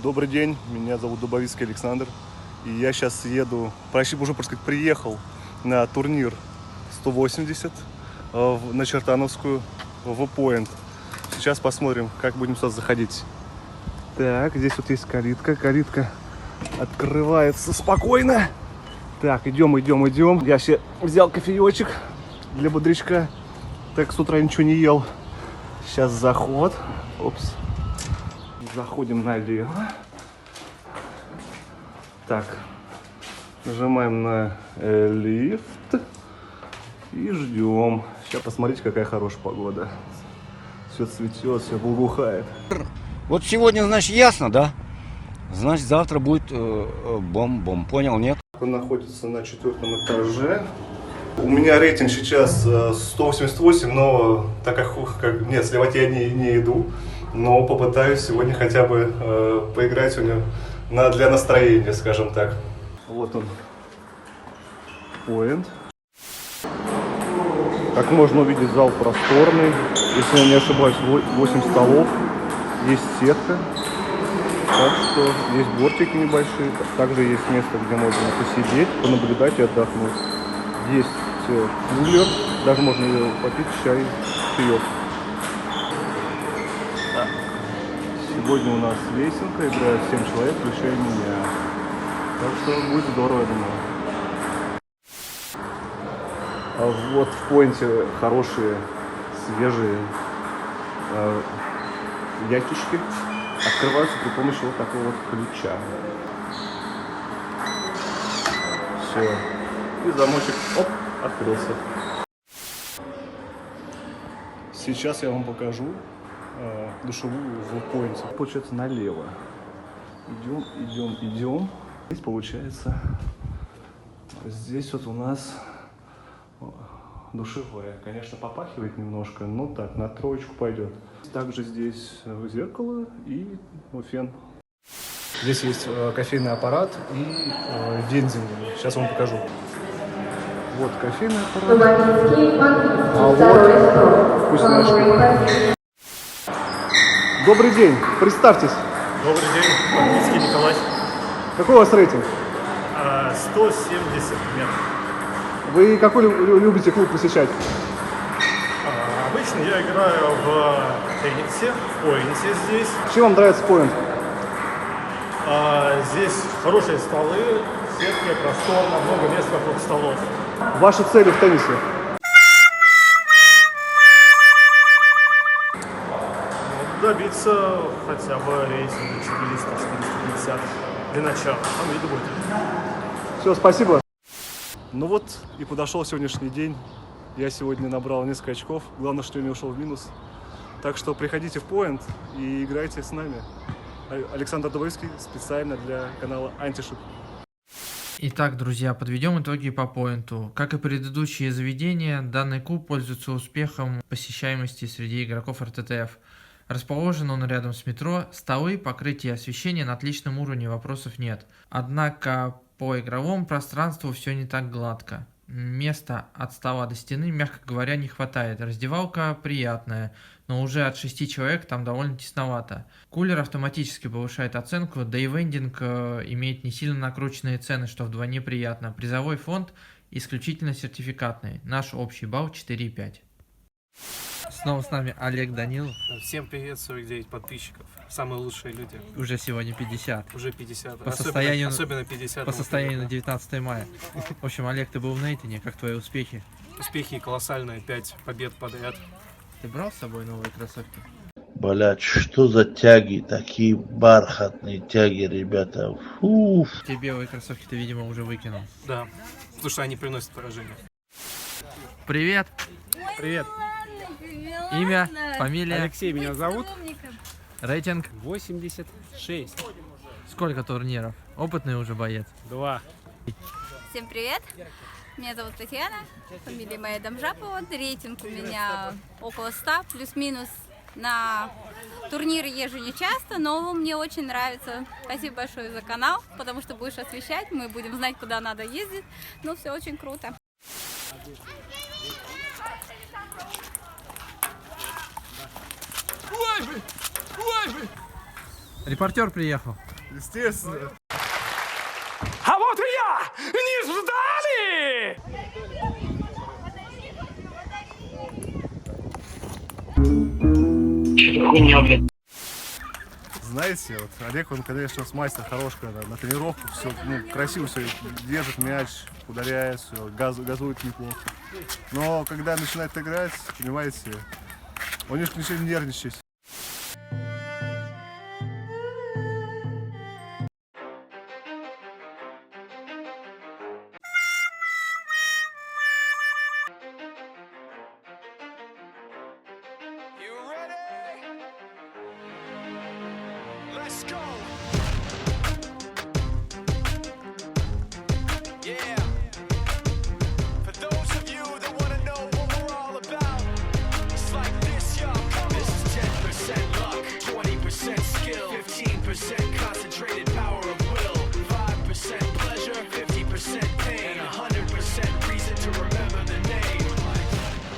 Добрый день, меня зовут Дубовицкий Александр. И я сейчас еду, почти уже, просто сказать, приехал на турнир 180 на Чертановскую в Point. Сейчас посмотрим, как будем сюда заходить. Так, здесь вот есть калитка. Калитка открывается спокойно. Так, идем. Я себе взял кофеечек для бодрячка. Так, с утра ничего не ел. Сейчас заход. Опс. Заходим налево. Так, нажимаем на лифт и ждем. Сейчас посмотрите, какая хорошая погода. Все цветет, все благоухает. Вот сегодня, значит, ясно, да? Значит, завтра будет бом-бом. Понял, нет? Он находится на 4-м этаже. У меня рейтинг сейчас 188, но так как нет, сливать я не иду. Но попытаюсь сегодня хотя бы поиграть сегодня для настроения, скажем так. Вот он, Point. Как можно увидеть, зал просторный. Если я не ошибаюсь, 8 столов. Есть сетка. Так что есть бортики небольшие. Также есть место, где можно посидеть, понаблюдать и отдохнуть. Есть кулер. Даже можно попить чай, чаек. Сегодня у нас весенка, играет 7 человек, включая меня. Так что будет здорово, я думаю. А вот в Пойнте хорошие, свежие ящички открываются при помощи вот такого вот ключа. Все. И замочек, оп, открылся. Сейчас я вам покажу душевую в Пойнте. Получается налево. Идем. Здесь получается, здесь вот у нас душевая. Конечно, попахивает немножко, но так, на троечку пойдет. Также здесь зеркало и фен. Здесь есть кофейный аппарат и вензель. Сейчас вам покажу. Вот кофейный аппарат. А вот вкусняшки. Добрый день, представьтесь. Добрый день, Бандитский Николай. Какой у вас рейтинг? 170 метров. Вы какой любите клуб посещать? Обычно я играю в теннисе, в Пойнте здесь. Чем вам нравится Point? Здесь хорошие столы, сетки, просторно, много мест вокруг столов. Ваши цели в теннисе? Добиться хотя бы рейтинга 400-450 для начала. Там видно будет. Все, спасибо. Ну вот и подошел сегодняшний день. Я сегодня набрал несколько очков. Главное, что я не ушел в минус. Так что приходите в Point и играйте с нами. Александр Дубовицкий специально для канала Антишип. Итак, друзья, подведем итоги по Поинту. Как и предыдущие заведения, данный клуб пользуется успехом посещаемости среди игроков РТТФ. Расположен он рядом с метро, столы, покрытие освещения на отличном уровне, вопросов нет. Однако по игровому пространству все не так гладко. Места от стола до стены, мягко говоря, не хватает. Раздевалка приятная, но уже от 6 человек там довольно тесновато. Кулер автоматически повышает оценку, да и вендинг имеет не сильно накрученные цены, что вдвойне приятно. Призовой фонд исключительно сертификатный. Наш общий балл 4,5. Снова с нами Олег Данилов. Всем привет, 49 подписчиков. Самые лучшие люди. Уже сегодня 50. Уже 50. По состоянию, особенно 50. По состоянию на 19 мая. В общем, Олег, ты был в Нейтоне. Как твои успехи? Успехи колоссальные, 5 побед подряд. Ты брал с собой новые кроссовки? Блять, что за тяги, такие бархатные тяги, ребята. Фу. Те белые кроссовки ты, видимо, уже выкинул. Да, потому что они приносят поражение. Привет! Привет. Имя, фамилия, Алексей меня зовут. рейтинг, 86. сколько турниров? Опытный уже боец. 2. Всем привет! Меня зовут Татьяна, фамилия моя Дамжапова, рейтинг у меня около 100, плюс-минус. На турниры езжу не часто, но мне очень нравится. Спасибо большое за канал, потому что будешь освещать, мы будем знать, куда надо ездить. Ну, все очень круто. Репортер приехал. Естественно. А вот и я! Не ждали! Знаете, вот Олег, он, конечно, мастер хорош, когда на тренировку все, красиво все держит мяч, ударяет, все, газует неплохо. Но когда начинает играть, понимаете, он немножко начинает нервничать.